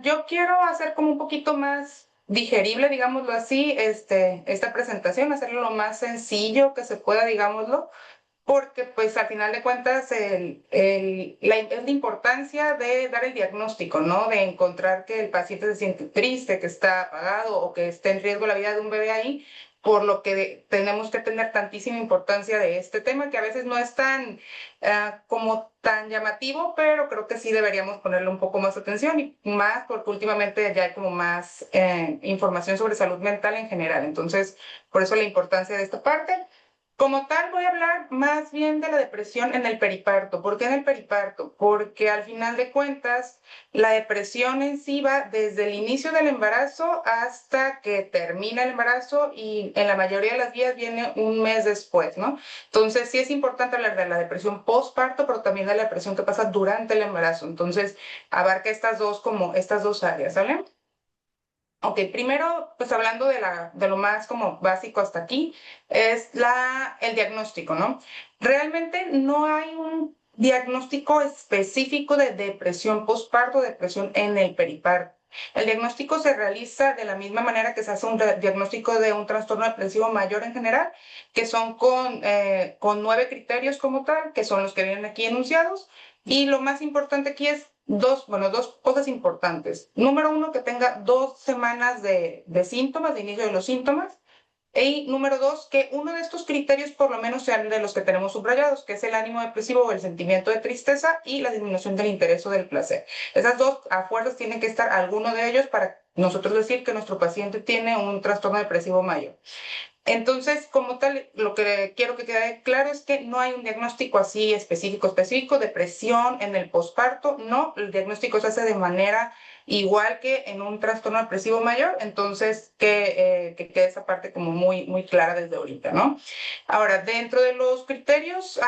Yo quiero hacer como un poquito más digerible, digámoslo así, esta presentación, hacerlo lo más sencillo que se pueda, digámoslo, porque pues al final de cuentas es la importancia de dar el diagnóstico, ¿no? De encontrar que el paciente se siente triste, que está apagado o que esté en riesgo la vida de un bebé ahí, por lo que tenemos que tener tantísima importancia de este tema, que a veces no es tan como tan llamativo, pero creo que sí deberíamos ponerle un poco más atención y más porque últimamente ya hay como más información sobre salud mental en general. Entonces, por eso la importancia de esta parte. Como tal, voy a hablar más bien de la depresión en el periparto. ¿Por qué en el periparto? Porque al final de cuentas, la depresión en sí va desde el inicio del embarazo hasta que termina el embarazo y en la mayoría de las vías viene un mes después, ¿no? Entonces, sí es importante hablar de la depresión postparto, pero también de la depresión que pasa durante el embarazo. Entonces, abarca estas dos áreas, ¿sale? Ok, primero, pues hablando de lo más como básico hasta aquí, es el diagnóstico, ¿no? Realmente no hay un diagnóstico específico de depresión postparto, depresión en el periparto. El diagnóstico se realiza de la misma manera que se hace un diagnóstico de un trastorno depresivo mayor en general, que son con 9 criterios como tal, que son los que vienen aquí enunciados. Y lo más importante aquí es dos cosas importantes. Número uno, que tenga 2 semanas de síntomas, de inicio de los síntomas. Y número dos, que uno de estos criterios por lo menos sean de los que tenemos subrayados, que es el ánimo depresivo o el sentimiento de tristeza y la disminución del interés o del placer. Esas dos a fuerzas tienen que estar alguno de ellos para nosotros decir que nuestro paciente tiene un trastorno depresivo mayor. Entonces, como tal, lo que quiero que quede claro es que no hay un diagnóstico así específico, depresión en el posparto, no, el diagnóstico se hace de manera igual que en un trastorno depresivo mayor, entonces que quede esa parte como muy clara desde ahorita, ¿no? Ahora, dentro de los criterios,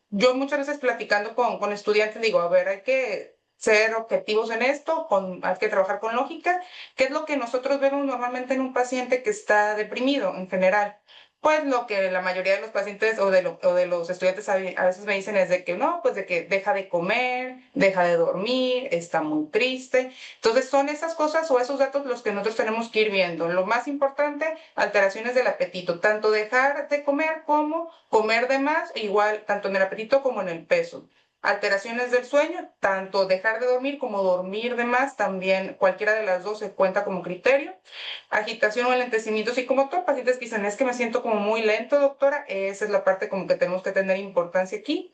yo muchas veces platicando con estudiantes digo, a ver, hay que ser objetivos en esto, hay que trabajar con lógica. ¿Qué es lo que nosotros vemos normalmente en un paciente que está deprimido en general? Pues lo que la mayoría de los pacientes o de los estudiantes a veces me dicen es de que no, pues de que deja de comer, deja de dormir, está muy triste. Entonces son esas cosas o esos datos los que nosotros tenemos que ir viendo. Lo más importante, alteraciones del apetito, tanto dejar de comer como comer de más, igual tanto en el apetito como en el peso. Alteraciones del sueño, tanto dejar de dormir como dormir de más, también cualquiera de las dos se cuenta como criterio. Agitación o enlentecimiento psicomotor, pacientes que dicen, es que me siento como muy lento, doctora, esa es la parte como que tenemos que tener importancia aquí.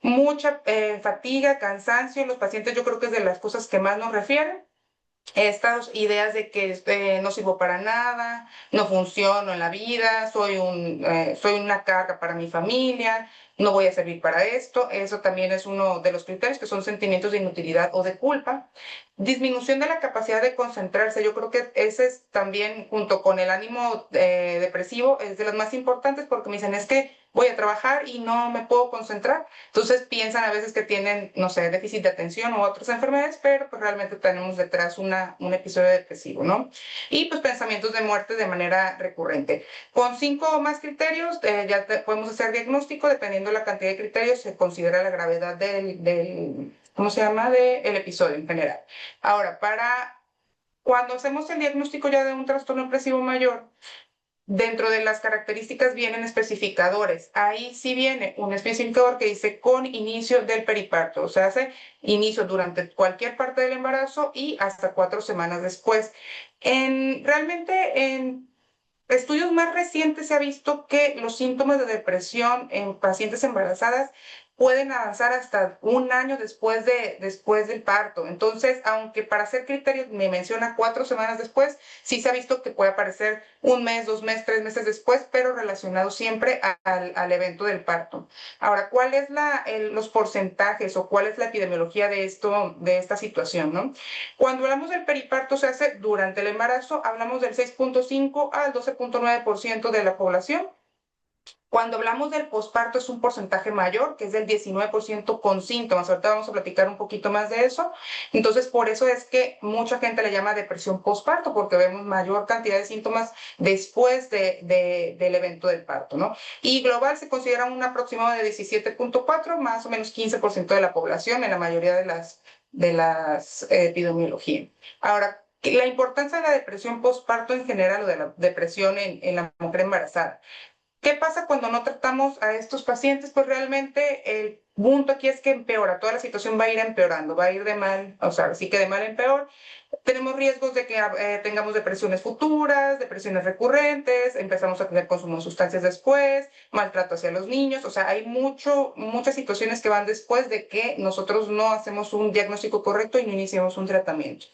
Mucha fatiga, cansancio, los pacientes yo creo que es de las cosas que más nos refieren. Estas ideas de que no sirvo para nada, no funciono en la vida, soy una carga para mi familia, no voy a servir para esto. Eso también es uno de los criterios, que son sentimientos de inutilidad o de culpa. Disminución de la capacidad de concentrarse. Yo creo que ese es también, junto con el ánimo depresivo, es de los más importantes porque me dicen, es que voy a trabajar y no me puedo concentrar. Entonces piensan a veces que tienen, no sé, déficit de atención u otras enfermedades, pero pues realmente tenemos detrás un episodio depresivo, ¿no? Y pues pensamientos de muerte de manera recurrente. Con 5 o más criterios podemos hacer diagnóstico, dependiendo de la cantidad de criterios se considera la gravedad ¿cómo se llama? Del episodio en general. Ahora, cuando hacemos el diagnóstico ya de un trastorno depresivo mayor, dentro de las características vienen especificadores. Ahí sí viene un especificador que dice con inicio del periparto, o sea, hace inicio durante cualquier parte del embarazo y hasta 4 semanas después. Realmente en estudios más recientes se ha visto que los síntomas de depresión en pacientes embarazadas pueden avanzar hasta un año después del parto. Entonces, aunque para hacer criterios me menciona 4 semanas después, sí se ha visto que puede aparecer un mes, 2 meses, 3 meses después, pero relacionado siempre al evento del parto. Ahora, ¿cuál es los porcentajes o cuál es la epidemiología de esta situación, ¿no? Cuando hablamos del periparto se hace durante el embarazo, hablamos del 6.5 al 12.9% de la población. Cuando hablamos del posparto es un porcentaje mayor, que es del 19% con síntomas. Ahorita vamos a platicar un poquito más de eso. Entonces, por eso es que mucha gente le llama depresión posparto, porque vemos mayor cantidad de síntomas después del evento del parto, ¿no? Y global se considera un aproximado de 17.4, más o menos 15% de la población en la mayoría de las epidemiologías. Ahora, la importancia de la depresión posparto en general o de la depresión en la mujer embarazada. ¿Qué pasa cuando no tratamos a estos pacientes? Pues realmente el punto aquí es que empeora, toda la situación va a ir empeorando, va a ir de mal, o sea, sí que de mal en peor. Tenemos riesgos de que tengamos depresiones futuras, depresiones recurrentes, empezamos a tener consumo de sustancias después, maltrato hacia los niños, o sea, hay muchas situaciones que van después de que nosotros no hacemos un diagnóstico correcto y no iniciamos un tratamiento.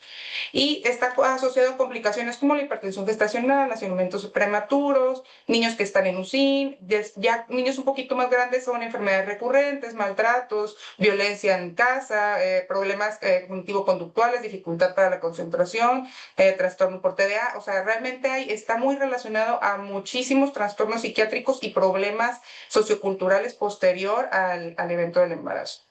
Y está asociado a complicaciones como la hipertensión gestacional, nacimientos prematuros, niños que están en UCI, ya niños un poquito más grandes son enfermedades recurrentes, maltratos, violencia en casa, problemas cognitivo-conductuales, dificultad para la concentración, trastorno por TDA, o sea, realmente está muy relacionado a muchísimos trastornos psiquiátricos y problemas socioculturales posterior al evento del embarazo.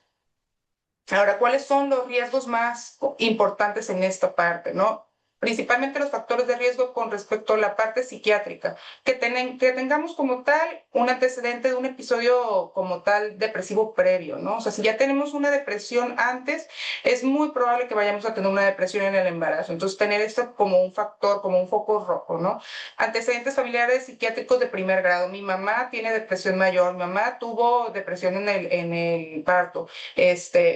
Ahora, ¿cuáles son los riesgos más importantes en esta parte, no? Principalmente los factores de riesgo con respecto a la parte psiquiátrica, que tengamos como tal un antecedente de un episodio como tal depresivo previo, ¿no? O sea, si ya tenemos una depresión antes, es muy probable que vayamos a tener una depresión en el embarazo. Entonces, tener esto como un factor, como un foco rojo, ¿no? Antecedentes familiares psiquiátricos de primer grado. Mi mamá tiene depresión mayor, mi mamá tuvo depresión en el parto.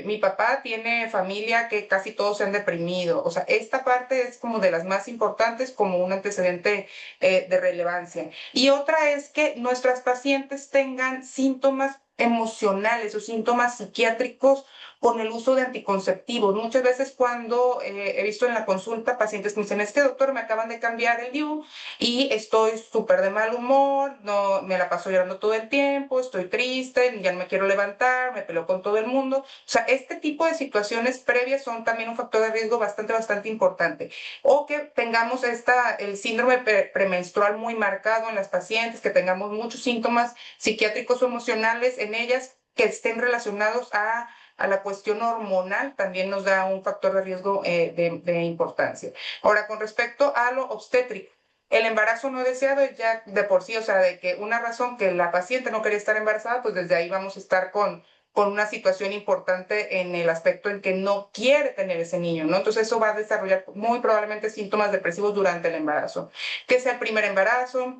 Mi papá tiene familia que casi todos se han deprimido. O sea, esta parte es como de las más importantes como un antecedente de relevancia. Y otra es que nuestras pacientes tengan síntomas emocionales o síntomas psiquiátricos con el uso de anticonceptivos. Muchas veces cuando he visto en la consulta pacientes que me dicen, es que doctor, me acaban de cambiar el DIU y estoy súper de mal humor, no, me la paso llorando todo el tiempo, estoy triste, ya no me quiero levantar, me peleo con todo el mundo. O sea, este tipo de situaciones previas son también un factor de riesgo bastante importante. O que tengamos el síndrome premenstrual muy marcado en las pacientes, que tengamos muchos síntomas psiquiátricos o emocionales en ellas que estén relacionados a la cuestión hormonal, también nos da un factor de riesgo de importancia. Ahora, con respecto a lo obstétrico, el embarazo no deseado es ya de por sí, o sea, de que una razón que la paciente no quería estar embarazada, pues desde ahí vamos a estar con una situación importante en el aspecto en que no quiere tener ese niño, ¿no? Entonces eso va a desarrollar muy probablemente síntomas depresivos durante el embarazo. Que sea el primer embarazo,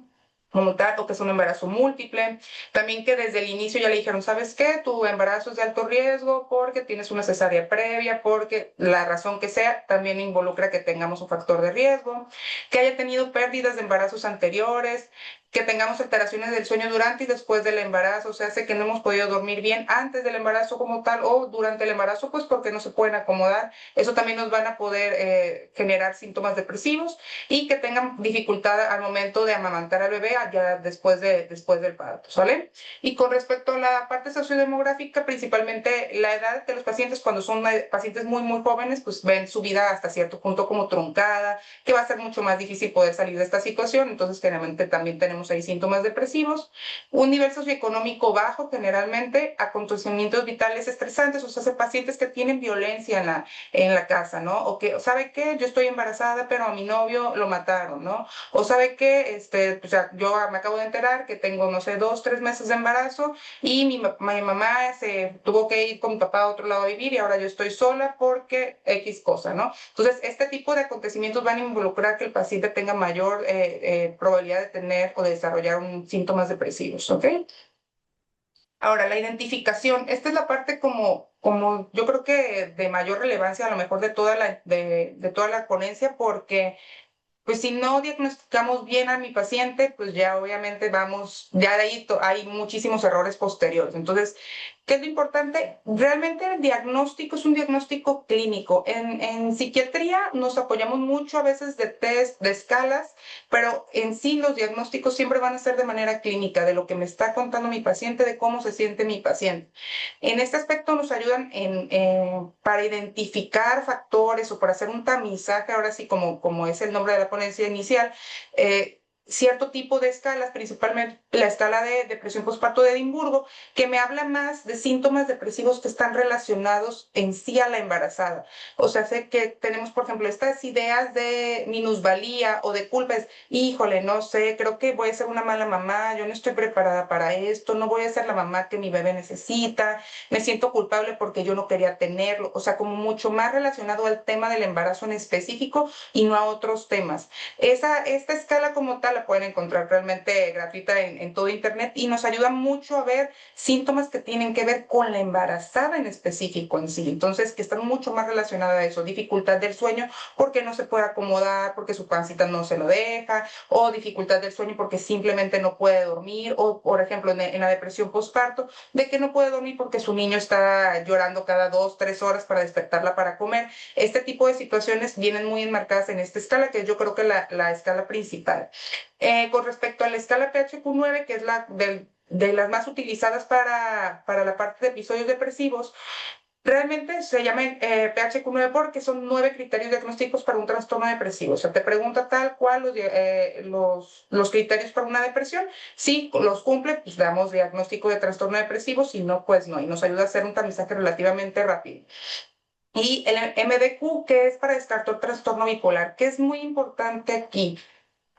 como tal, o que es un embarazo múltiple. También que desde el inicio ya le dijeron, ¿sabes qué? Tu embarazo es de alto riesgo porque tienes una cesárea previa, porque la razón que sea también involucra que tengamos un factor de riesgo, que haya tenido pérdidas de embarazos anteriores, que tengamos alteraciones del sueño durante y después del embarazo, o sea, hace que no hemos podido dormir bien antes del embarazo como tal o durante el embarazo, pues porque no se pueden acomodar. Eso también nos van a poder generar síntomas depresivos y que tengan dificultad al momento de amamantar al bebé ya después del parto, ¿sale? Y con respecto a la parte sociodemográfica, principalmente la edad de los pacientes, cuando son pacientes muy jóvenes, pues ven su vida hasta cierto punto como truncada, que va a ser mucho más difícil poder salir de esta situación, entonces generalmente también tenemos ahí síntomas depresivos, un nivel socioeconómico bajo generalmente, acontecimientos vitales estresantes, o sea, pacientes que tienen violencia en la casa, ¿no? O que, ¿sabe qué? Yo estoy embarazada, pero a mi novio lo mataron, ¿no? O ¿sabe qué? O sea, yo me acabo de enterar que tengo, no sé, 2, 3 meses de embarazo y mi mamá se tuvo que ir con mi papá a otro lado a vivir y ahora yo estoy sola porque X cosa, ¿no? Entonces, este tipo de acontecimientos van a involucrar que el paciente tenga mayor probabilidad de tener o de desarrollar síntomas depresivos, ¿ok? Ahora, la identificación, esta es la parte como yo creo que de mayor relevancia a lo mejor de toda la ponencia, porque pues si no diagnosticamos bien a mi paciente, pues ya obviamente ya de ahí hay muchísimos errores posteriores. Entonces, ¿qué es lo importante? Realmente el diagnóstico es un diagnóstico clínico. En psiquiatría nos apoyamos mucho a veces de test, de escalas, pero en sí los diagnósticos siempre van a ser de manera clínica, de lo que me está contando mi paciente, de cómo se siente mi paciente. En este aspecto nos ayudan para identificar factores o para hacer un tamizaje, ahora sí como es el nombre de la ponencia inicial, cierto tipo de escalas, principalmente la escala de depresión postparto de Edimburgo, que me habla más de síntomas depresivos que están relacionados en sí a la embarazada. O sea, sé que tenemos, por ejemplo, estas ideas de minusvalía o de culpa, es, híjole, no sé, creo que voy a ser una mala mamá, yo no estoy preparada para esto, no voy a ser la mamá que mi bebé necesita, me siento culpable porque yo no quería tenerlo, o sea, como mucho más relacionado al tema del embarazo en específico y no a otros temas. Esta escala como tal la pueden encontrar realmente gratuita en todo Internet y nos ayuda mucho a ver síntomas que tienen que ver con la embarazada en específico en sí. Entonces, que están mucho más relacionadas a eso, dificultad del sueño porque no se puede acomodar, porque su pancita no se lo deja, o dificultad del sueño porque simplemente no puede dormir, o por ejemplo en la depresión postparto, de que no puede dormir porque su niño está llorando cada 2, 3 horas para despertarla para comer. Este tipo de situaciones vienen muy enmarcadas en esta escala, que yo creo que la escala principal. Con respecto a la escala PHQ-9, que es de las más utilizadas para la parte de episodios depresivos, realmente se llama PHQ-9 porque son 9 criterios diagnósticos para un trastorno depresivo. O sea, te pregunta tal cual los criterios para una depresión. Si los cumple, pues damos diagnóstico de trastorno depresivo, si no, pues no. Y nos ayuda a hacer un tamizaje relativamente rápido. Y el MDQ, que es para descartar trastorno bipolar, que es muy importante aquí.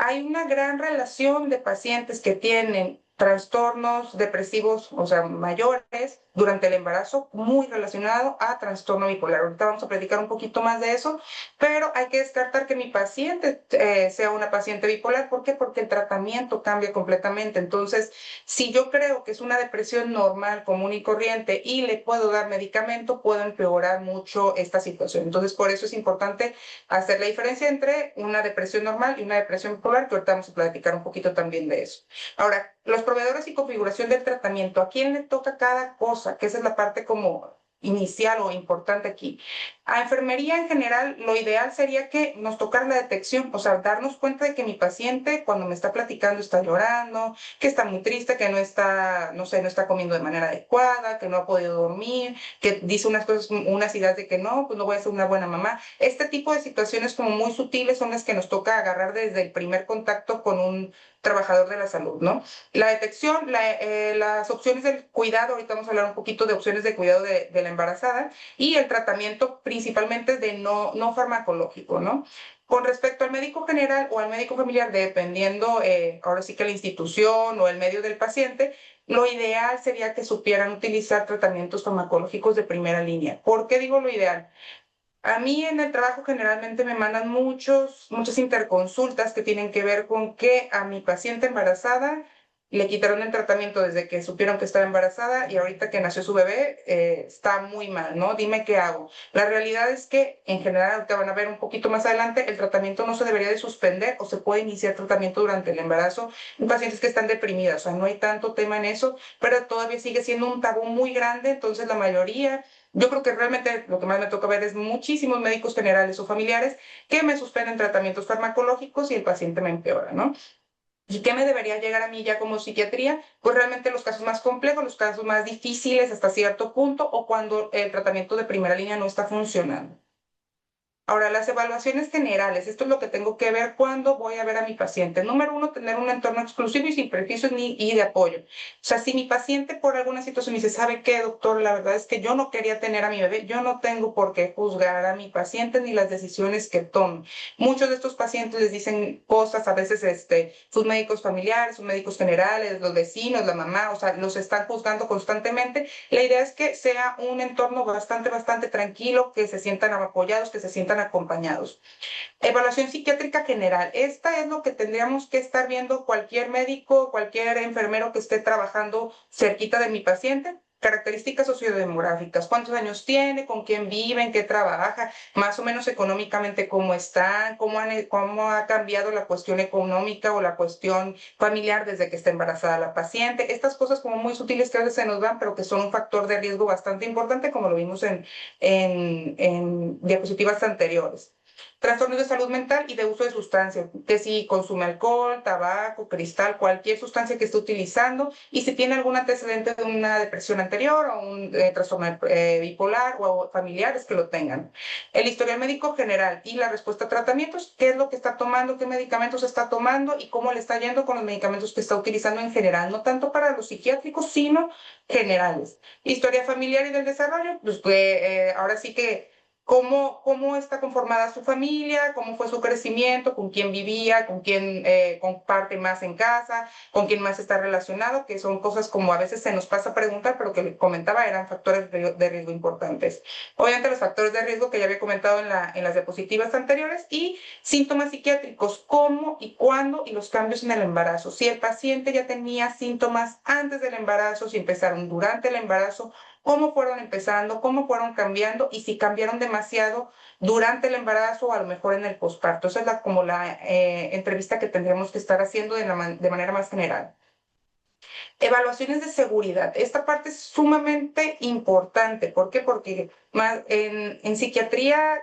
Hay una gran relación de pacientes que tienen trastornos depresivos, o sea, mayores durante el embarazo, muy relacionado a trastorno bipolar. Ahorita vamos a platicar un poquito más de eso, pero hay que descartar que mi paciente sea una paciente bipolar. ¿Por qué? Porque el tratamiento cambia completamente. Entonces, si yo creo que es una depresión normal, común y corriente y le puedo dar medicamento, puedo empeorar mucho esta situación. Entonces, por eso es importante hacer la diferencia entre una depresión normal y una depresión bipolar, que ahorita vamos a platicar un poquito también de eso. Ahora, los proveedores y configuración del tratamiento, ¿a quién le toca cada cosa? Que esa es la parte como inicial o importante aquí. A enfermería en general, lo ideal sería que nos tocara la detección, o sea, darnos cuenta de que mi paciente cuando me está platicando está llorando, que está muy triste, que no está, no sé, no está comiendo de manera adecuada, que no ha podido dormir, que dice unas cosas, unas ideas de que no, pues no voy a ser una buena mamá. Este tipo de situaciones como muy sutiles son las que nos toca agarrar desde el primer contacto con un trabajador de la salud, ¿no? La detección, las opciones del cuidado, ahorita vamos a hablar un poquito de opciones de cuidado de la embarazada, y el tratamiento principalmente de no farmacológico, ¿no? Con respecto al médico general o al médico familiar, dependiendo ahora sí que la institución o el medio del paciente, lo ideal sería que supieran utilizar tratamientos farmacológicos de primera línea. ¿Por qué digo lo ideal? A mí en el trabajo generalmente me mandan muchas interconsultas que tienen que ver con que a mi paciente embarazada le quitaron el tratamiento desde que supieron que estaba embarazada y ahorita que nació su bebé está muy mal, ¿no? Dime qué hago. La realidad es que en general, ahorita van a ver un poquito más adelante, el tratamiento no se debería de suspender o se puede iniciar tratamiento durante el embarazo en pacientes que están deprimidas, o sea, no hay tanto tema en eso, pero todavía sigue siendo un tabú muy grande, entonces la mayoría, yo creo que realmente lo que más me toca ver es muchísimos médicos generales o familiares que me suspenden tratamientos farmacológicos y el paciente me empeora, ¿no? ¿Y qué me debería llegar a mí ya como psiquiatría? Pues realmente los casos más complejos, los casos más difíciles hasta cierto punto o cuando el tratamiento de primera línea no está funcionando. Ahora, las evaluaciones generales, esto es lo que tengo que ver cuando voy a ver a mi paciente. Número uno, tener un entorno exclusivo y sin prejuicios y de apoyo. O sea, si mi paciente por alguna situación dice, ¿sabe qué, doctor? La verdad es que yo no quería tener a mi bebé, yo no tengo por qué juzgar a mi paciente ni las decisiones que tome. Muchos de estos pacientes les dicen cosas, a veces sus médicos familiares, sus médicos generales, los vecinos, la mamá, o sea, los están juzgando constantemente. La idea es que sea un entorno bastante tranquilo, que se sientan apoyados, que se sientan acompañados. Evaluación psiquiátrica general. Esta es lo que tendríamos que estar viendo cualquier médico, cualquier enfermero que esté trabajando cerquita de mi paciente. Características sociodemográficas, cuántos años tiene, con quién vive, en qué trabaja, más o menos económicamente cómo está, cómo ha cambiado la cuestión económica o la cuestión familiar desde que está embarazada la paciente. Estas cosas como muy sutiles que a veces se nos van, pero que son un factor de riesgo bastante importante, como lo vimos en diapositivas anteriores. Trastornos de salud mental y de uso de sustancias, que si consume alcohol, tabaco, cristal, cualquier sustancia que esté utilizando, y si tiene algún antecedente de una depresión anterior o un trastorno bipolar o familiares que lo tengan. El historial médico general y la respuesta a tratamientos, qué es lo que está tomando, qué medicamentos está tomando y cómo le está yendo con los medicamentos que está utilizando en general, no tanto para los psiquiátricos, sino generales. Historia familiar y del desarrollo, pues ahora sí que cómo está conformada su familia, cómo fue su crecimiento, con quién vivía, con quién comparte más en casa, con quién más está relacionado, que son cosas como a veces se nos pasa a preguntar, pero que comentaba eran factores de riesgo importantes. Obviamente los factores de riesgo que ya había comentado en las diapositivas anteriores y síntomas psiquiátricos, cómo y cuándo y los cambios en el embarazo. Si el paciente ya tenía síntomas antes del embarazo, si empezaron durante el embarazo, cómo fueron empezando, cómo fueron cambiando y si cambiaron demasiado durante el embarazo o a lo mejor en el posparto. Esa es como la entrevista que tendremos que estar haciendo de manera más general. Evaluaciones de seguridad. Esta parte es sumamente importante. ¿Por qué? Porque más en psiquiatría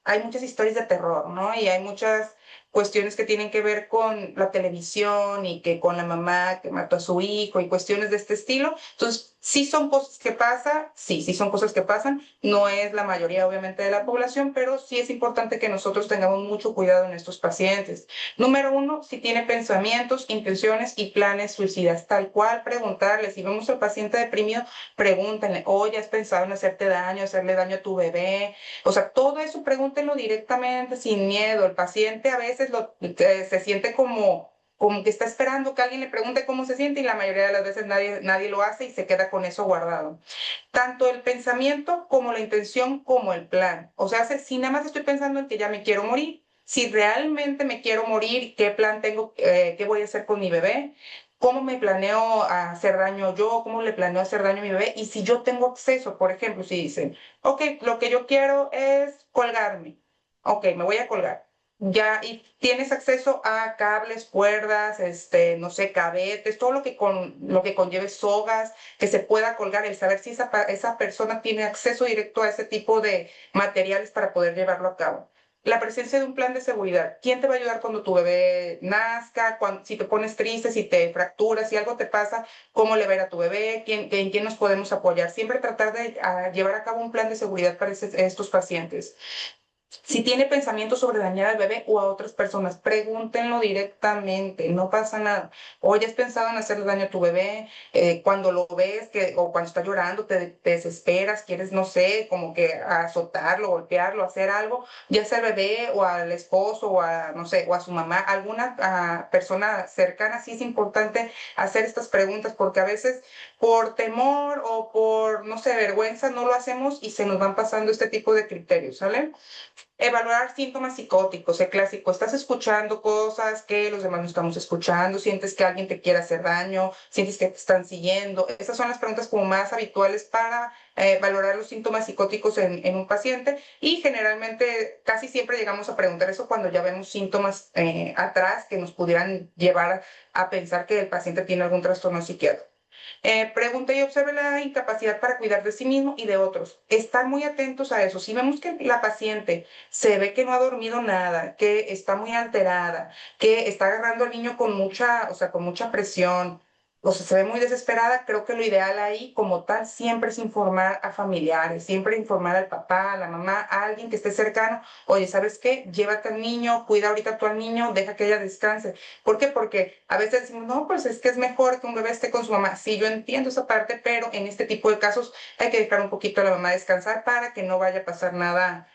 hay muchas historias de terror, ¿no? Y hay muchas cuestiones que tienen que ver con la televisión y que con la mamá que mató a su hijo y cuestiones de este estilo. Entonces, sí son cosas que pasan, sí son cosas que pasan. No es la mayoría, obviamente, de la población, pero sí es importante que nosotros tengamos mucho cuidado en estos pacientes. Número uno, si tiene pensamientos, intenciones y planes suicidas, tal cual preguntarle. Si vemos al paciente deprimido, pregúntenle, oye, ¿has pensado en hacerte daño, hacerle daño a tu bebé? O sea, todo eso pregúntenlo directamente, sin miedo. El paciente a veces se siente como que está esperando que alguien le pregunte cómo se siente y la mayoría de las veces nadie lo hace y se queda con eso guardado. Tanto el pensamiento como la intención como el plan. O sea, si nada más estoy pensando en que ya me quiero morir, si realmente me quiero morir, qué plan tengo, qué voy a hacer con mi bebé, cómo me planeo hacer daño yo, cómo le planeo hacer daño a mi bebé, y si yo tengo acceso, por ejemplo, si dicen, ok, lo que yo quiero es colgarme, ok, me voy a colgar. Ya, y tienes acceso a cables, cuerdas, no sé, cabetes, todo lo que conlleve sogas, que se pueda colgar, el saber si esa persona tiene acceso directo a ese tipo de materiales para poder llevarlo a cabo. La presencia de un plan de seguridad. ¿Quién te va a ayudar cuando tu bebé nazca? Si te pones triste, si te fracturas, si algo te pasa, ¿cómo le va a ir a tu bebé? ¿En quién nos podemos apoyar? Siempre tratar de llevar a cabo un plan de seguridad para estos pacientes. Si tiene pensamientos sobre dañar al bebé o a otras personas, pregúntenlo directamente, no pasa nada. Oye, ¿has pensado en hacerle daño a tu bebé? Cuando lo ves o cuando está llorando, te desesperas, quieres, no sé, como que azotarlo, golpearlo, hacer algo, ya sea al bebé o al esposo o a, no sé, o a su mamá, alguna persona cercana, sí es importante hacer estas preguntas porque a veces por temor o por, no sé, vergüenza no lo hacemos y se nos van pasando este tipo de criterios, ¿sale? Evaluar síntomas psicóticos, el clásico, estás escuchando cosas que los demás no estamos escuchando, sientes que alguien te quiere hacer daño, sientes que te están siguiendo. Esas son las preguntas como más habituales para valorar los síntomas psicóticos en un paciente y generalmente casi siempre llegamos a preguntar eso cuando ya vemos síntomas atrás que nos pudieran llevar a pensar que el paciente tiene algún trastorno psiquiátrico. Pregunte y observe la incapacidad para cuidar de sí mismo y de otros. Estar muy atentos a eso. Si vemos que la paciente se ve que no ha dormido nada, que está muy alterada, que está agarrando al niño con mucha, o sea, con mucha presión, o sea, se ve muy desesperada, creo que lo ideal ahí, como tal, siempre es informar a familiares, siempre informar al papá, a la mamá, a alguien que esté cercano. Oye, ¿sabes qué? Llévate al niño, cuida ahorita tú al niño, deja que ella descanse. ¿Por qué? Porque a veces decimos, no, pues es que es mejor que un bebé esté con su mamá. Sí, yo entiendo esa parte, pero en este tipo de casos hay que dejar un poquito a la mamá descansar para que no vaya a pasar nada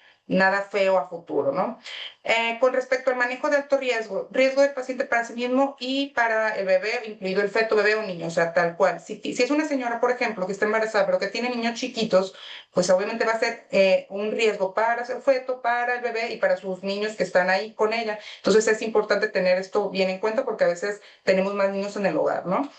feo a futuro, ¿no? Con respecto al manejo de alto riesgo, riesgo del paciente para sí mismo y para el bebé, incluido el feto, bebé o niño, o sea, tal cual. Si es una señora, por ejemplo, que está embarazada, pero que tiene niños chiquitos, pues obviamente va a ser un riesgo para su feto, para el bebé y para sus niños que están ahí con ella. Entonces es importante tener esto bien en cuenta porque a veces tenemos más niños en el hogar, ¿no?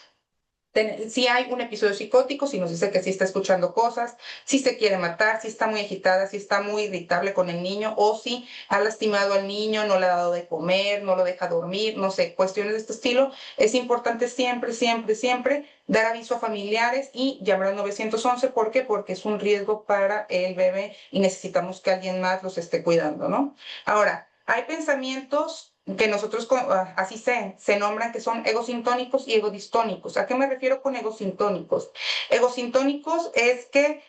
si hay un episodio psicótico, si nos dice que sí está escuchando cosas, si se quiere matar, si está muy agitada, si está muy irritable con el niño o si ha lastimado al niño, no le ha dado de comer, no lo deja dormir, no sé, cuestiones de este estilo. Es importante siempre, siempre, siempre dar aviso a familiares y llamar al 911. ¿Por qué? Porque es un riesgo para el bebé y necesitamos que alguien más los esté cuidando, ¿no? Ahora, hay pensamientos que nosotros así se nombran, que son egosintónicos y egodistónicos. ¿A qué me refiero con egosintónicos? Egosintónicos es que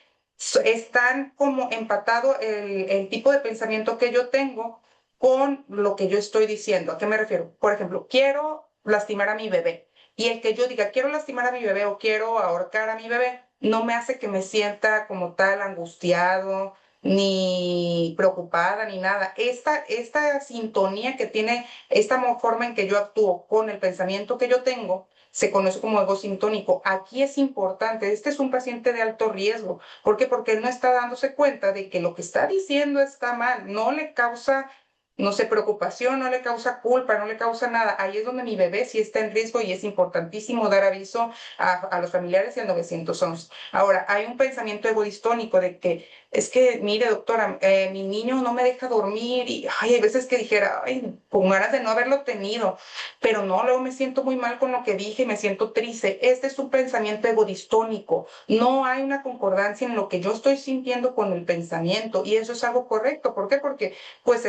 están como empatado el tipo de pensamiento que yo tengo con lo que yo estoy diciendo. ¿A qué me refiero? Por ejemplo, quiero lastimar a mi bebé. Y el que yo diga, quiero lastimar a mi bebé o quiero ahorcar a mi bebé, no me hace que me sienta como tal angustiado, ni preocupada, ni nada. Esta sintonía que tiene, esta forma en que yo actúo con el pensamiento que yo tengo, se conoce como ego sintónico. Aquí es importante, este es un paciente de alto riesgo. ¿Por qué? Porque él no está dándose cuenta de que lo que está diciendo está mal, no le causa, no sé, preocupación, no le causa culpa, no le causa nada. Ahí es donde mi bebé sí está en riesgo y es importantísimo dar aviso a los familiares y al 911. Ahora, hay un pensamiento egoistónico de que es que, mire, doctora, mi niño no me deja dormir y ay, hay veces que dijera, ay, con ganas de no haberlo tenido, pero no, luego me siento muy mal con lo que dije y me siento triste. Este es un pensamiento egodistónico. No hay una concordancia en lo que yo estoy sintiendo con el pensamiento y eso es algo correcto. ¿Por qué? Porque pues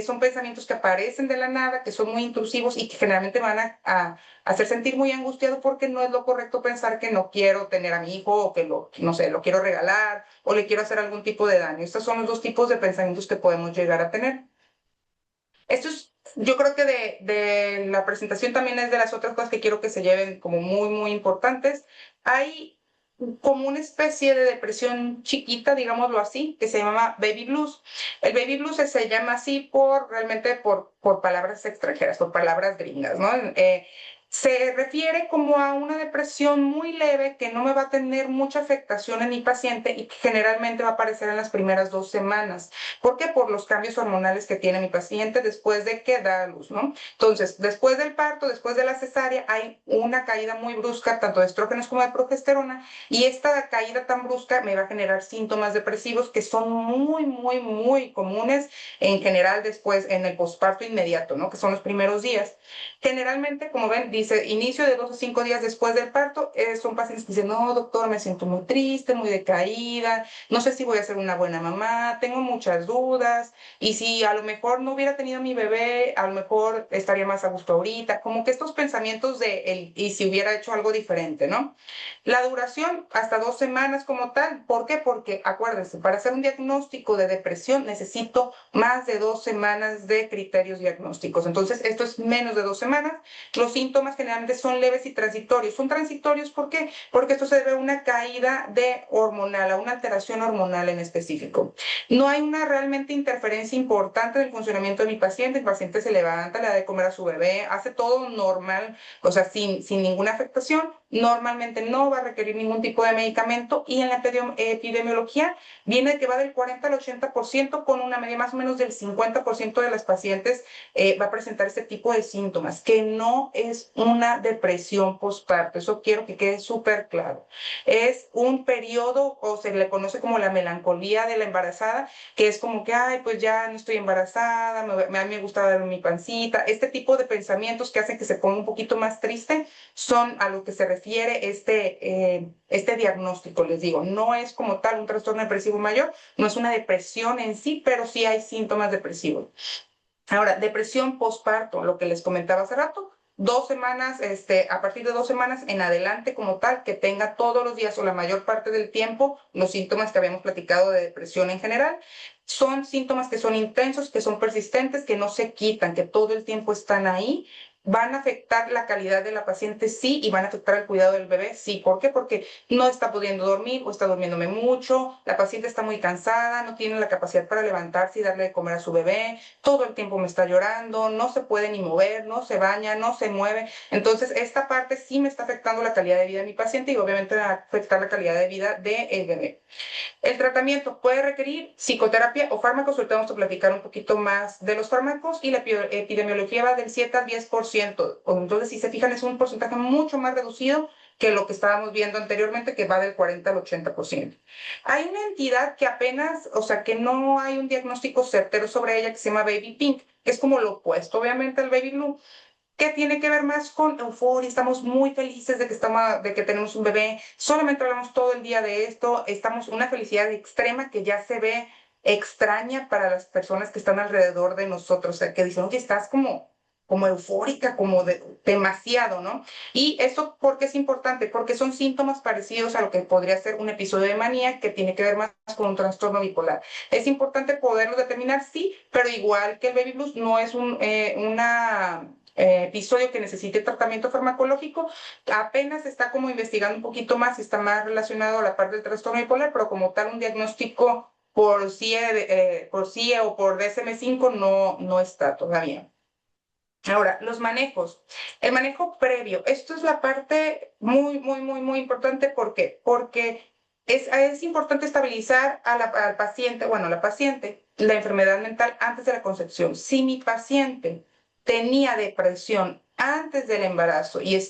son pensamientos que aparecen de la nada, que son muy intrusivos y que generalmente van a hacer sentir muy angustiado porque no es lo correcto pensar que no quiero tener a mi hijo o que no sé, lo quiero regalar o le quiero hacer algún tipo de daño. Estos son los dos tipos de pensamientos que podemos llegar a tener. Esto es, yo creo que de la presentación también es de las otras cosas que quiero que se lleven como muy, muy importantes. Hay como una especie de depresión chiquita, digámoslo así, que se llama baby blues. El baby blues se llama así realmente por palabras extranjeras, por palabras gringas, ¿no? Se refiere como a una depresión muy leve que no me va a tener mucha afectación en mi paciente y que generalmente va a aparecer en las primeras 2 semanas. ¿Por qué? Por los cambios hormonales que tiene mi paciente después de que da a luz, ¿no? Entonces, después del parto, después de la cesárea, hay una caída muy brusca, tanto de estrógenos como de progesterona, y esta caída tan brusca me va a generar síntomas depresivos que son muy, muy, muy comunes en general después en el posparto inmediato, ¿no? Que son los primeros días. Generalmente, como ven, dice inicio de 2 a 5 días después del parto, son pacientes que dicen, no, doctor, me siento muy triste, muy decaída, no sé si voy a ser una buena mamá, tengo muchas dudas, y si a lo mejor no hubiera tenido mi bebé, a lo mejor estaría más a gusto ahorita, como que estos pensamientos y si hubiera hecho algo diferente, ¿no? La duración, hasta 2 semanas como tal. ¿Por qué? Porque acuérdense, para hacer un diagnóstico de depresión necesito más de 2 semanas de criterios diagnósticos. Entonces, esto es menos de 2 semanas. Los síntomas generalmente son leves y transitorios. Son transitorios, ¿por qué? Porque esto se debe a una caída de hormonal, a una alteración hormonal en específico. No hay una realmente interferencia importante en el funcionamiento de mi paciente. El paciente se levanta, le da de comer a su bebé, hace todo normal, o sea, sin ninguna afectación. Normalmente no va a requerir ningún tipo de medicamento y en la epidemiología viene que va del 40 al 80% con una media más o menos del 50% de las pacientes va a presentar este tipo de síntomas, que no es una depresión postparto, eso quiero que quede súper claro. Es un periodo, o se le conoce como la melancolía de la embarazada, que es como que, ay, pues ya no estoy embarazada, a mí me gusta ver mi pancita, este tipo de pensamientos que hacen que se ponga un poquito más triste son a lo que se refiere este diagnóstico, les digo. No es como tal un trastorno depresivo mayor, no es una depresión en sí, pero sí hay síntomas depresivos. Ahora, depresión postparto, lo que les comentaba hace rato, 2 semanas, a partir de 2 semanas en adelante como tal, que tenga todos los días o la mayor parte del tiempo los síntomas que habíamos platicado de depresión en general. Son síntomas que son intensos, que son persistentes, que no se quitan, que todo el tiempo están ahí. ¿Van a afectar la calidad de la paciente? Sí, y van a afectar el cuidado del bebé, sí. ¿Por qué? Porque no está pudiendo dormir o está durmiéndome mucho, la paciente está muy cansada, no tiene la capacidad para levantarse y darle de comer a su bebé, todo el tiempo me está llorando, no se puede ni mover, no se baña, no se mueve. Entonces, esta parte sí me está afectando la calidad de vida de mi paciente y obviamente va a afectar la calidad de vida del bebé. El tratamiento puede requerir psicoterapia o fármacos. Ahorita vamos a platicar un poquito más de los fármacos y la epidemiología va del 7 al 10%. Entonces, si se fijan, es un porcentaje mucho más reducido que lo que estábamos viendo anteriormente, que va del 40 al 80%. Hay una entidad que apenas, o sea, que no hay un diagnóstico certero sobre ella, que se llama Baby Pink, que es como lo opuesto, obviamente, al Baby Blue, que tiene que ver más con euforia, estamos muy felices de que tenemos un bebé, solamente hablamos todo el día de esto, estamos una felicidad extrema que ya se ve extraña para las personas que están alrededor de nosotros, o sea, que dicen, oye, estás como eufórica, demasiado, ¿no? Y eso, ¿por qué es importante? Porque son síntomas parecidos a lo que podría ser un episodio de manía que tiene que ver más con un trastorno bipolar. Es importante poderlo determinar, sí, pero igual que el baby blues, no es una episodio que necesite tratamiento farmacológico, apenas está como investigando un poquito más y está más relacionado a la parte del trastorno bipolar, pero como tal un diagnóstico por CIE o por DSM-5 no está todavía. Ahora, los manejos. El manejo previo. Esto es la parte muy, muy, muy, muy importante. ¿Por qué? Porque es importante estabilizar al paciente, bueno, a la paciente, la enfermedad mental antes de la concepción. Si mi paciente tenía depresión antes del embarazo y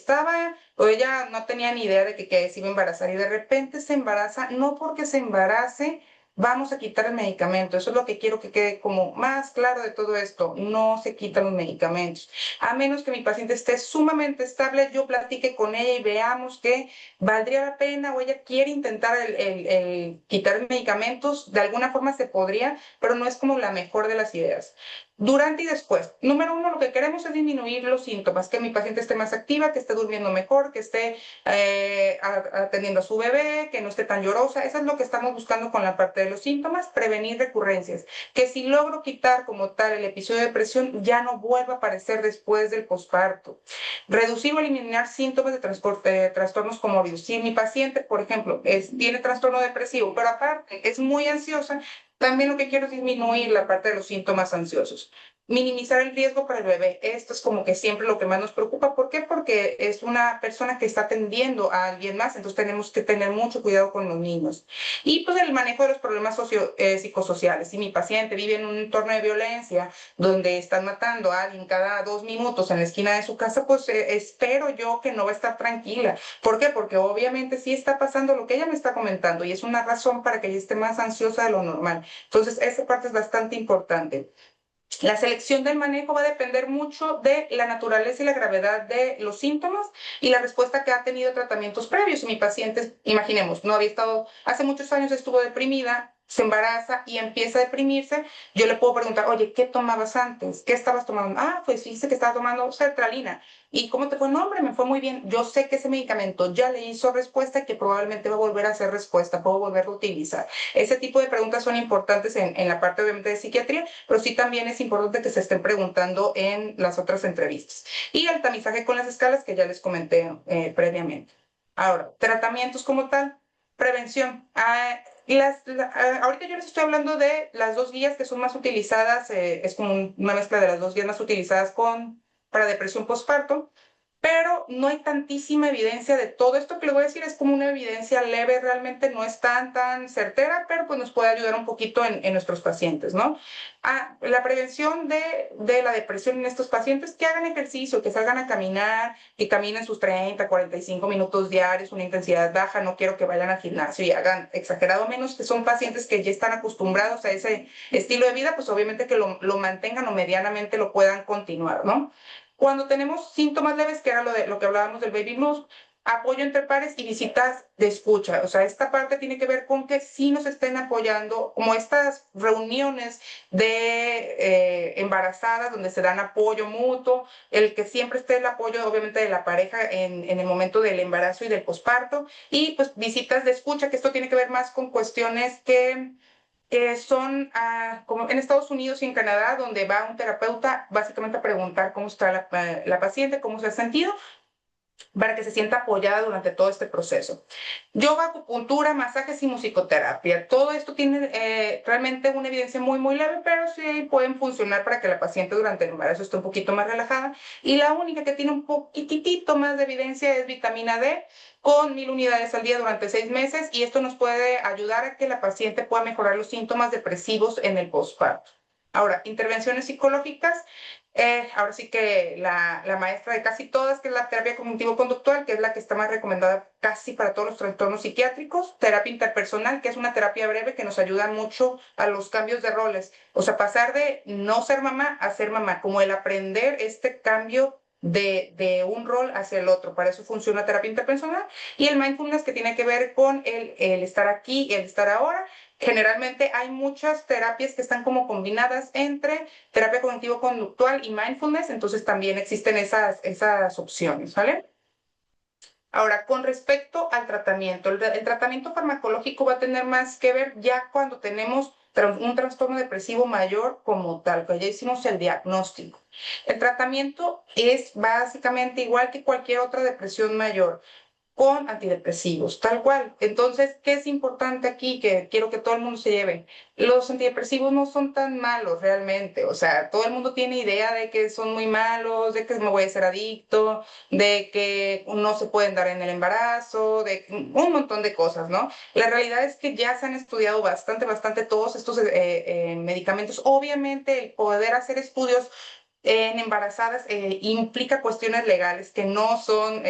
o ella no tenía ni idea de que se iba a embarazar y de repente se embaraza, no porque se embarace vamos a quitar el medicamento. Eso es lo que quiero que quede como más claro de todo esto. No se quitan los medicamentos. A menos que mi paciente esté sumamente estable, yo platique con ella y veamos que valdría la pena o ella quiere intentar el quitar medicamentos. De alguna forma se podría, pero no es como la mejor de las ideas. Durante y después. Número uno, lo que queremos es disminuir los síntomas, que mi paciente esté más activa, que esté durmiendo mejor, que esté atendiendo a su bebé, que no esté tan llorosa. Eso es lo que estamos buscando con la parte de los síntomas, prevenir recurrencias. Que si logro quitar como tal el episodio de depresión, ya no vuelva a aparecer después del posparto. Reducir o eliminar síntomas de trastornos comórbidos. Si mi paciente, por ejemplo, tiene trastorno depresivo, pero aparte es muy ansiosa, también lo que quiero es disminuir la parte de los síntomas ansiosos. Minimizar el riesgo para el bebé. Esto es como que siempre lo que más nos preocupa. ¿Por qué? Porque es una persona que está atendiendo a alguien más, entonces tenemos que tener mucho cuidado con los niños. Y pues el manejo de los problemas psicosociales. Si mi paciente vive en un entorno de violencia donde están matando a alguien cada 2 minutos en la esquina de su casa, pues espero yo que no va a estar tranquila. ¿Por qué? Porque obviamente sí está pasando lo que ella me está comentando y es una razón para que ella esté más ansiosa de lo normal. Entonces, esa parte es bastante importante. La selección del manejo va a depender mucho de la naturaleza y la gravedad de los síntomas y la respuesta que ha tenido tratamientos previos. Si mi paciente, imaginemos, no había estado, hace muchos años estuvo deprimida, se embaraza y empieza a deprimirse, yo le puedo preguntar, oye, ¿qué tomabas antes? ¿Qué estabas tomando? Ah, pues dice que estaba tomando sertralina. ¿Y cómo te fue? No, hombre, me fue muy bien. Yo sé que ese medicamento ya le hizo respuesta y que probablemente va a volver a hacer respuesta, puedo volverlo a utilizar. Ese tipo de preguntas son importantes en la parte obviamente de psiquiatría, pero sí también es importante que se estén preguntando en las otras entrevistas. Y el tamizaje con las escalas que ya les comenté previamente. Ahora, tratamientos como tal, prevención. Ahorita yo les estoy hablando de las dos guías que son más utilizadas, es como una mezcla de las dos guías más utilizadas para depresión postparto, pero no hay tantísima evidencia de todo esto que le voy a decir, es como una evidencia leve, realmente no es tan certera, pero pues nos puede ayudar un poquito en nuestros pacientes, ¿no? La prevención de la depresión en estos pacientes, que hagan ejercicio, que salgan a caminar, que caminen sus 30, 45 minutos diarios, una intensidad baja, no quiero que vayan al gimnasio y hagan exagerado menos, que son pacientes que ya están acostumbrados a ese estilo de vida, pues obviamente que lo mantengan o medianamente lo puedan continuar, ¿no? Cuando tenemos síntomas leves, que era lo que hablábamos del baby blues, apoyo entre pares y visitas de escucha. O sea, esta parte tiene que ver con que sí nos estén apoyando, como estas reuniones de embarazadas donde se dan apoyo mutuo, el que siempre esté el apoyo obviamente de la pareja en el momento del embarazo y del posparto, y pues visitas de escucha, que esto tiene que ver más con cuestiones que son como en Estados Unidos y en Canadá, donde va un terapeuta básicamente a preguntar cómo está la paciente, cómo se ha sentido, para que se sienta apoyada durante todo este proceso. Yoga, acupuntura, masajes y musicoterapia. Todo esto tiene realmente una evidencia muy, muy leve, pero sí pueden funcionar para que la paciente durante el embarazo esté un poquito más relajada. Y la única que tiene un poquitito más de evidencia es vitamina D con 1000 unidades al día durante 6 meses, y esto nos puede ayudar a que la paciente pueda mejorar los síntomas depresivos en el posparto. Ahora, intervenciones psicológicas. ahora sí que la maestra de casi todas, que es la terapia cognitivo-conductual, que es la que está más recomendada casi para todos los trastornos psiquiátricos, terapia interpersonal, que es una terapia breve que nos ayuda mucho a los cambios de roles, o sea, pasar de no ser mamá a ser mamá, como el aprender este cambio de un rol hacia el otro. Para eso funciona terapia interpersonal. Y el mindfulness, que tiene que ver con el estar aquí, el estar ahora. Generalmente hay muchas terapias que están como combinadas entre terapia cognitivo-conductual y mindfulness, entonces también existen esas opciones, ¿vale? Ahora, con respecto al tratamiento, el tratamiento farmacológico va a tener más que ver ya cuando tenemos un trastorno depresivo mayor como tal, que ya hicimos el diagnóstico. El tratamiento es básicamente igual que cualquier otra depresión mayor, con antidepresivos, tal cual. Entonces, ¿qué es importante aquí que quiero que todo el mundo se lleve? Los antidepresivos no son tan malos realmente, o sea, todo el mundo tiene idea de que son muy malos, de que me voy a ser adicto, de que no se pueden dar en el embarazo, de un montón de cosas, ¿no? La realidad es que ya se han estudiado bastante todos estos medicamentos. Obviamente, el poder hacer estudios en embarazadas implica cuestiones legales que no son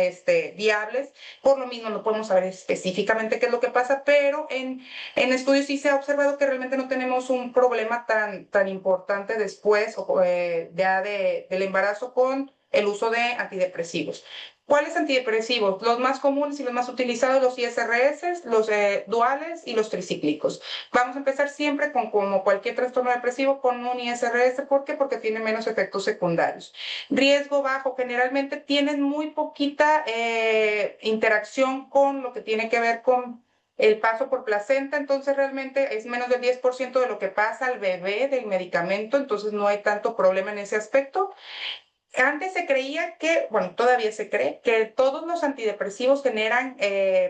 viables, por lo mismo no podemos saber específicamente qué es lo que pasa, pero en estudios sí se ha observado que realmente no tenemos un problema tan importante después ya del embarazo con el uso de antidepresivos. ¿Cuáles antidepresivos? Los más comunes y los más utilizados, los ISRS, los duales y los tricíclicos. Vamos a empezar siempre con, como cualquier trastorno depresivo, con un ISRS. ¿Por qué? Porque tiene menos efectos secundarios. Riesgo bajo, generalmente tienen muy poquita interacción con lo que tiene que ver con el paso por placenta, entonces realmente es menos del 10% de lo que pasa al bebé del medicamento, entonces no hay tanto problema en ese aspecto. Antes se creía que, bueno, todavía se cree que todos los antidepresivos generan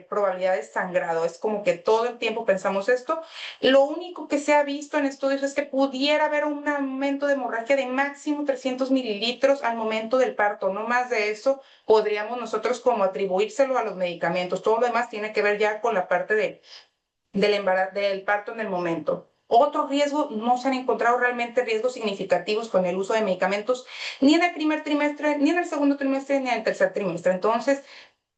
probabilidad de sangrado. Es como que todo el tiempo pensamos esto. Lo único que se ha visto en estudios es que pudiera haber un aumento de hemorragia de máximo 300 mililitros al momento del parto. No más de eso podríamos nosotros como atribuírselo a los medicamentos. Todo lo demás tiene que ver ya con la parte del parto en el momento. Otro riesgo, no se han encontrado realmente riesgos significativos con el uso de medicamentos ni en el primer trimestre, ni en el segundo trimestre, ni en el tercer trimestre. Entonces,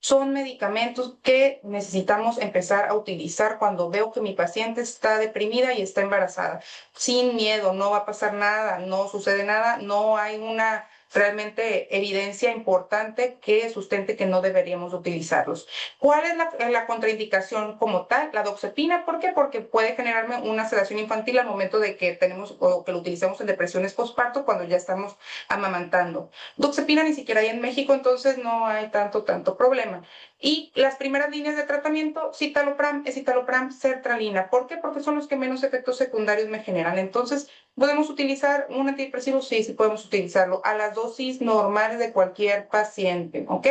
son medicamentos que necesitamos empezar a utilizar cuando veo que mi paciente está deprimida y está embarazada. Sin miedo, no va a pasar nada, no sucede nada, no hay una realmente evidencia importante que sustente que no deberíamos utilizarlos. ¿Cuál es la contraindicación como tal? La doxepina, ¿por qué? Porque puede generarme una sedación infantil al momento de que tenemos o que lo utilicemos en depresiones postparto cuando ya estamos amamantando. Doxepina ni siquiera hay en México, entonces no hay tanto problema. Y las primeras líneas de tratamiento, citalopram, escitalopram, sertralina. ¿Por qué? Porque son los que menos efectos secundarios me generan. Entonces, ¿podemos utilizar un antidepresivo? Sí, sí podemos utilizarlo a las dosis normales de cualquier paciente, ¿ok?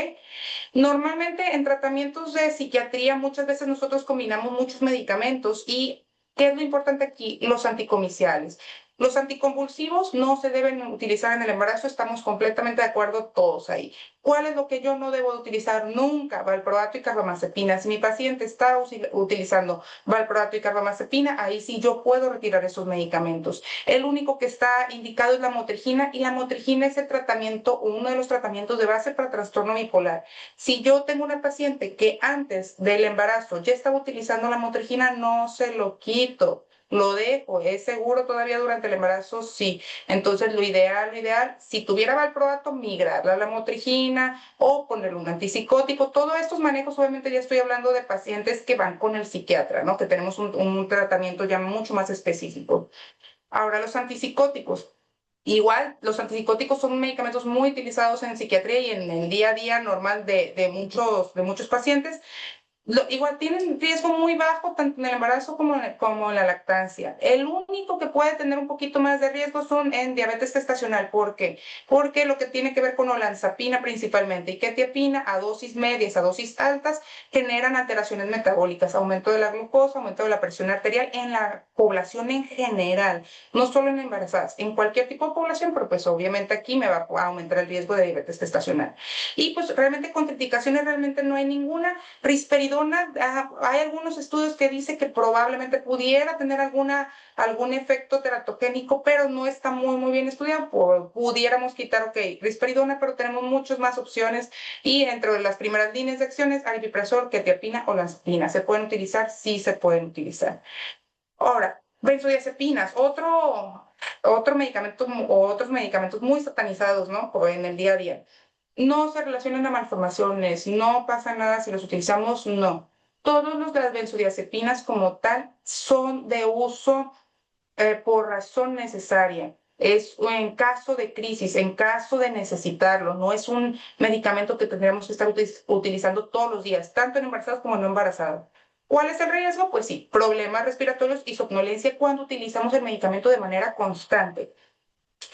Normalmente en tratamientos de psiquiatría muchas veces nosotros combinamos muchos medicamentos y ¿qué es lo importante aquí? Los anticomiciales. Los anticonvulsivos no se deben utilizar en el embarazo, estamos completamente de acuerdo todos ahí. ¿Cuál es lo que yo no debo utilizar nunca? Valproato y carbamazepina. Si mi paciente está utilizando valproato y carbamazepina, ahí sí yo puedo retirar esos medicamentos. El único que está indicado es la motrigina y la motrigina es el tratamiento, uno de los tratamientos de base para trastorno bipolar. Si yo tengo una paciente que antes del embarazo ya estaba utilizando la motrigina, no se lo quito. Lo dejo, ¿es seguro todavía durante el embarazo? Sí. Entonces, lo ideal, si tuviera valproato, migrarla a la motrigina o ponerle un antipsicótico. Todos estos manejos, obviamente, ya estoy hablando de pacientes que van con el psiquiatra, ¿no? Que tenemos un tratamiento ya mucho más específico. Ahora, los antipsicóticos. Igual, los antipsicóticos son medicamentos muy utilizados en psiquiatría y en el día a día normal de muchos pacientes. Igual tienen riesgo muy bajo tanto en el embarazo como en la lactancia. El único que puede tener un poquito más de riesgo son en diabetes gestacional. ¿Por qué? Porque lo que tiene que ver con olanzapina principalmente y quetiapina a dosis medias, a dosis altas, generan alteraciones metabólicas, aumento de la glucosa, aumento de la presión arterial en la población en general, no solo en embarazadas, en cualquier tipo de población, pero pues obviamente aquí me va a aumentar el riesgo de diabetes gestacional. Y pues realmente contraindicaciones realmente no hay ninguna. Risperidona risperidona, hay algunos estudios que dicen que probablemente pudiera tener algún efecto teratogénico, pero no está muy bien estudiado. Pudiéramos quitar, ok, risperidona, pero tenemos muchas más opciones y entre las primeras líneas de acciones, aripiprazol, quetiapina o olanzapina. ¿Se pueden utilizar? Sí, se pueden utilizar. Ahora, benzodiazepinas, otro medicamento o otros medicamentos muy satanizados, ¿no? En el día a día. No se relacionan a malformaciones, no pasa nada si los utilizamos, no. Todos los de las benzodiazepinas como tal son de uso por razón necesaria. Es en caso de crisis, en caso de necesitarlo. No es un medicamento que tendríamos que estar utilizando todos los días, tanto en embarazadas como no embarazadas. ¿Cuál es el riesgo? Pues sí, problemas respiratorios y somnolencia cuando utilizamos el medicamento de manera constante.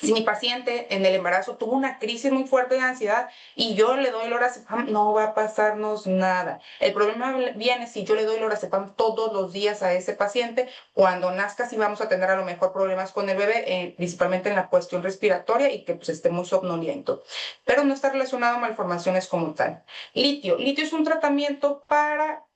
Si mi paciente en el embarazo tuvo una crisis muy fuerte de ansiedad y yo le doy lorazepam, no va a pasarnos nada. El problema viene si yo le doy lorazepam todos los días a ese paciente. Cuando nazca sí vamos a tener a lo mejor problemas con el bebé, principalmente en la cuestión respiratoria y que pues esté muy somnoliento. Pero no está relacionado a malformaciones como tal. Litio. Litio es un tratamiento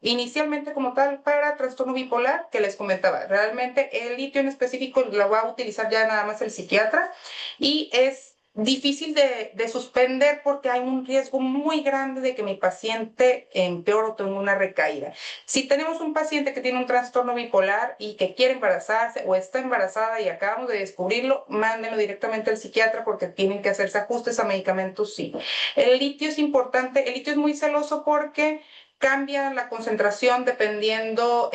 inicialmente como tal, para trastorno bipolar que les comentaba. Realmente el litio en específico lo va a utilizar ya nada más el psiquiatra y es difícil de suspender porque hay un riesgo muy grande de que mi paciente empeore o tenga una recaída. Si tenemos un paciente que tiene un trastorno bipolar y que quiere embarazarse o está embarazada y acabamos de descubrirlo, mándenlo directamente al psiquiatra porque tienen que hacerse ajustes a medicamentos, sí. El litio es importante, el litio es muy celoso porque cambia la concentración dependiendo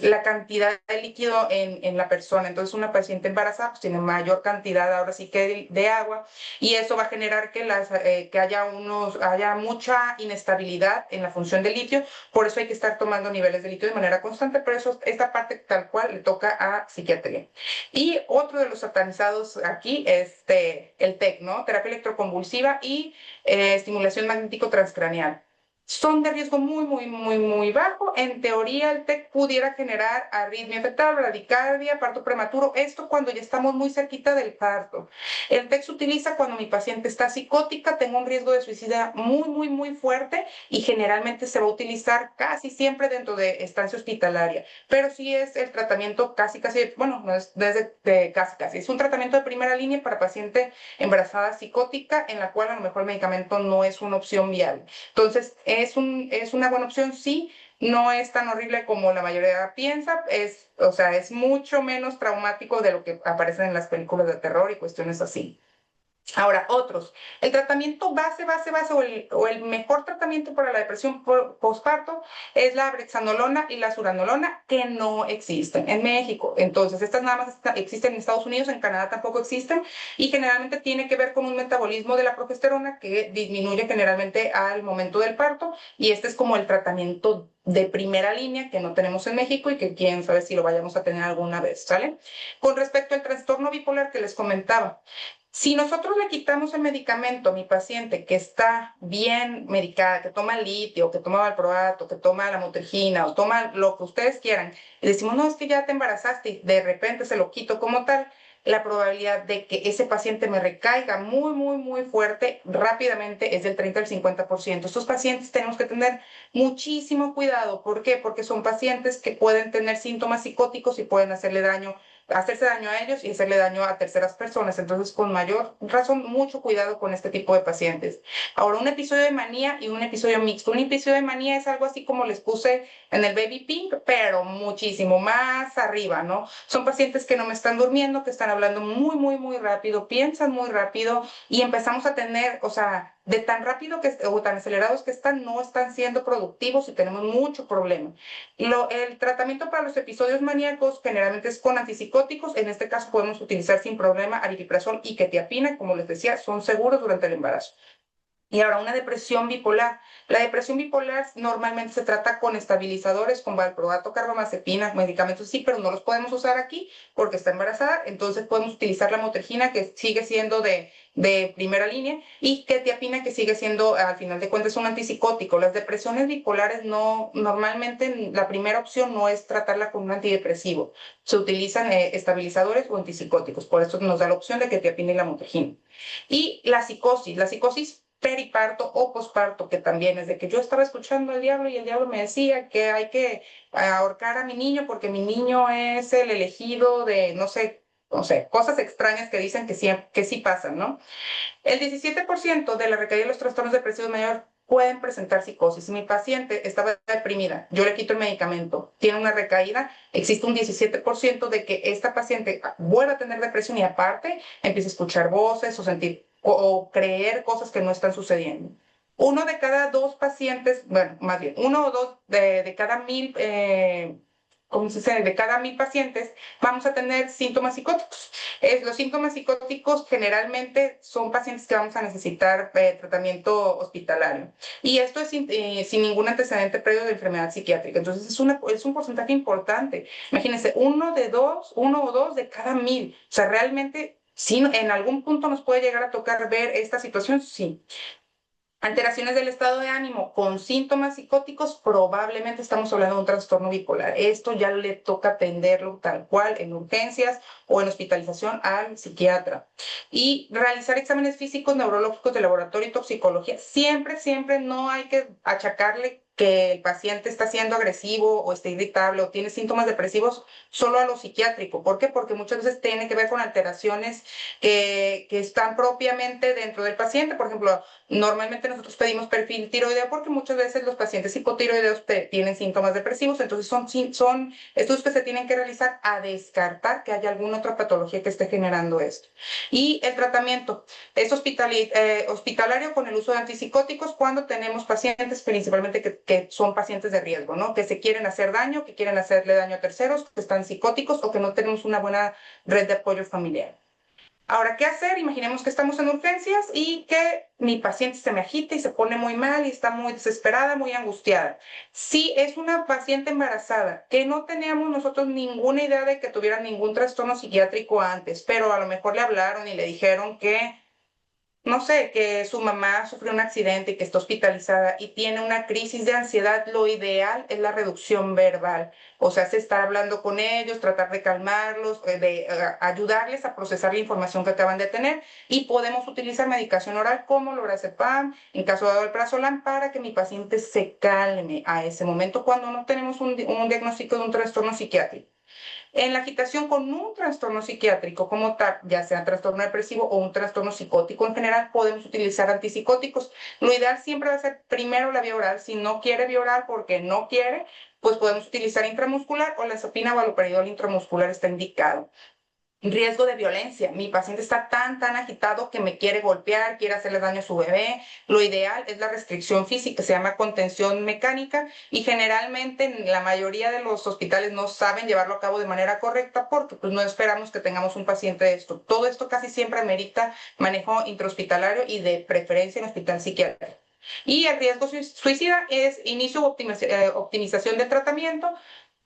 la cantidad de líquido en la persona. Entonces, una paciente embarazada pues, tiene mayor cantidad ahora sí que de agua y eso va a generar que haya mucha inestabilidad en la función del litio. Por eso hay que estar tomando niveles de litio de manera constante, pero esta parte tal cual le toca a psiquiatría. Y otro de los satanizados aquí es el TEC, ¿no? Terapia electroconvulsiva y estimulación magnético transcraneal. Son de riesgo muy bajo. En teoría, el TEC pudiera generar arritmia fetal, bradicardia, parto prematuro. Esto cuando ya estamos muy cerquita del parto. El TEC se utiliza cuando mi paciente está psicótica, tengo un riesgo de suicidio muy fuerte y generalmente se va a utilizar casi siempre dentro de estancia hospitalaria. Pero sí es el tratamiento bueno, no es desde casi. Es un tratamiento de primera línea para paciente embarazada psicótica en la cual a lo mejor el medicamento no es una opción viable. Entonces, es una buena opción, sí, no es tan horrible como la mayoría piensa, o sea, es mucho menos traumático de lo que aparece en las películas de terror y cuestiones así. Ahora, otros. El tratamiento base o el mejor tratamiento para la depresión postparto es la brexanolona y la zuranolona, que no existen en México. Entonces, estas nada más existen en Estados Unidos, en Canadá tampoco existen, y generalmente tiene que ver con un metabolismo de la progesterona que disminuye generalmente al momento del parto, y este es como el tratamiento de primera línea que no tenemos en México y que quién sabe si lo vayamos a tener alguna vez, ¿sale? Con respecto al trastorno bipolar que les comentaba, si nosotros le quitamos el medicamento a mi paciente que está bien medicada, que toma litio, que toma valproato, que toma la lamotrigina o toma lo que ustedes quieran, y decimos, no, es que ya te embarazaste y de repente se lo quito como tal, la probabilidad de que ese paciente me recaiga muy fuerte rápidamente es del 30 al 50%. Estos pacientes tenemos que tener muchísimo cuidado. ¿Por qué? Porque son pacientes que pueden tener síntomas psicóticos y pueden hacerse daño a ellos y hacerle daño a terceras personas. Entonces, con mayor razón, mucho cuidado con este tipo de pacientes. Ahora, un episodio de manía y un episodio mixto. Un episodio de manía es algo así como les puse en el Baby Pink, pero muchísimo más arriba, ¿no? Son pacientes que no me están durmiendo, que están hablando muy rápido, piensan muy rápido y empezamos a tener, o sea, de tan rápido o tan acelerados que están, no están siendo productivos y tenemos mucho problema. El tratamiento para los episodios maníacos generalmente es con antipsicóticos. En este caso podemos utilizar sin problema aripiprazol y quetiapina, como les decía, son seguros durante el embarazo. Y ahora, una depresión bipolar. La depresión bipolar normalmente se trata con estabilizadores, con valproato, carbamazepina, medicamentos sí, pero no los podemos usar aquí porque está embarazada. Entonces podemos utilizar la motrigina, que sigue siendo de primera línea, y quetiapina, que sigue siendo, al final de cuentas, un antipsicótico. Las depresiones bipolares normalmente la primera opción no es tratarla con un antidepresivo. Se utilizan estabilizadores o antipsicóticos. Por eso nos da la opción de quetiapina y la motrigina. Y la psicosis. periparto o posparto, que también es de que yo estaba escuchando al diablo y el diablo me decía que hay que ahorcar a mi niño porque mi niño es el elegido de, no sé, cosas extrañas que dicen que sí pasan, ¿no? El 17% de la recaída de los trastornos depresivos mayores pueden presentar psicosis. Si mi paciente estaba deprimida, yo le quito el medicamento, tiene una recaída, existe un 17% de que esta paciente vuelva a tener depresión y aparte empiece a escuchar voces o sentir o creer cosas que no están sucediendo. Uno de cada dos pacientes, bueno, más bien, uno o dos de cada 1000 como se dice, de cada 1000 pacientes, vamos a tener síntomas psicóticos. Los síntomas psicóticos generalmente son pacientes que vamos a necesitar tratamiento hospitalario. Y esto es sin ningún antecedente previo de enfermedad psiquiátrica. Entonces es un porcentaje importante. Imagínense, uno o dos de cada 1000. O sea, realmente, si en algún punto nos puede llegar a tocar ver esta situación, sí. Alteraciones del estado de ánimo con síntomas psicóticos, probablemente estamos hablando de un trastorno bipolar. Esto ya le toca atenderlo tal cual en urgencias o en hospitalización al psiquiatra. Y realizar exámenes físicos, neurológicos de laboratorio y toxicología. Siempre, siempre no hay que achacarle que el paciente está siendo agresivo o está irritable o tiene síntomas depresivos solo a lo psiquiátrico. ¿Por qué? Porque muchas veces tiene que ver con alteraciones que están propiamente dentro del paciente. Por ejemplo, normalmente nosotros pedimos perfil tiroideo porque muchas veces los pacientes hipotiroideos tienen síntomas depresivos, entonces son estudios que se tienen que realizar a descartar que haya alguna otra patología que esté generando esto. Y el tratamiento es hospitalario con el uso de antipsicóticos cuando tenemos pacientes principalmente que son pacientes de riesgo, ¿no? Que se quieren hacer daño, que quieren hacerle daño a terceros, que están psicóticos o que no tenemos una buena red de apoyo familiar. Ahora, ¿qué hacer? Imaginemos que estamos en urgencias y que mi paciente se me agita y se pone muy mal y está muy desesperada, muy angustiada. Si es una paciente embarazada que no teníamos nosotros ninguna idea de que tuviera ningún trastorno psiquiátrico antes, pero a lo mejor le hablaron y le dijeron que no sé, que su mamá sufrió un accidente y que está hospitalizada y tiene una crisis de ansiedad, lo ideal es la reducción verbal. O sea, es estar hablando con ellos, tratar de calmarlos, ayudarles a procesar la información que acaban de tener y podemos utilizar medicación oral como lorazepam, en caso de alprazolam, para que mi paciente se calme a ese momento cuando no tenemos un diagnóstico de un trastorno psiquiátrico. En la agitación con un trastorno psiquiátrico como tal, ya sea trastorno depresivo o un trastorno psicótico en general, podemos utilizar antipsicóticos. Lo ideal siempre va a ser primero la vía oral. Si no quiere vía oral porque no quiere, pues podemos utilizar intramuscular o la sapina o haloperidol intramuscular está indicado. Riesgo de violencia. Mi paciente está tan agitado que me quiere golpear, quiere hacerle daño a su bebé. Lo ideal es la restricción física, se llama contención mecánica y generalmente en la mayoría de los hospitales no saben llevarlo a cabo de manera correcta porque pues no esperamos que tengamos un paciente de esto. Todo esto casi siempre amerita manejo intrahospitalario y de preferencia en hospital psiquiátrico. Y el riesgo suicida es inicio o optimización del tratamiento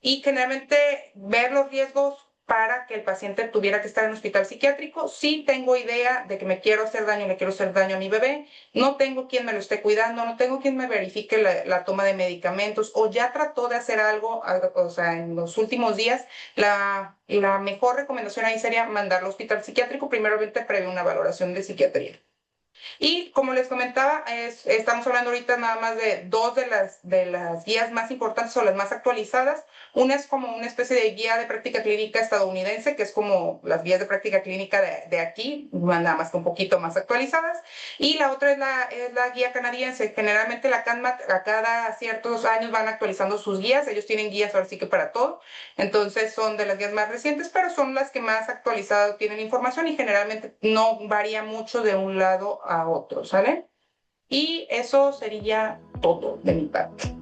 y generalmente ver los riesgos para que el paciente tuviera que estar en hospital psiquiátrico. Sí tengo idea de que me quiero hacer daño, le quiero hacer daño a mi bebé, no tengo quien me lo esté cuidando, no tengo quien me verifique la toma de medicamentos o ya trató de hacer algo, o sea, en los últimos días, la mejor recomendación ahí sería mandarlo al hospital psiquiátrico, primeramente previo una valoración de psiquiatría. Y como les comentaba, estamos hablando ahorita nada más de dos de las guías más importantes o las más actualizadas. Una es como una especie de guía de práctica clínica estadounidense, que es como las guías de práctica clínica de aquí, nada más que un poquito más actualizadas. Y la otra es la guía canadiense. Generalmente la CANMAT a cada ciertos años van actualizando sus guías. Ellos tienen guías ahora sí que para todo. Entonces son de las guías más recientes, pero son las que más actualizadas tienen información y generalmente no varía mucho de un lado a otro, ¿sale? Y eso sería todo de mi parte.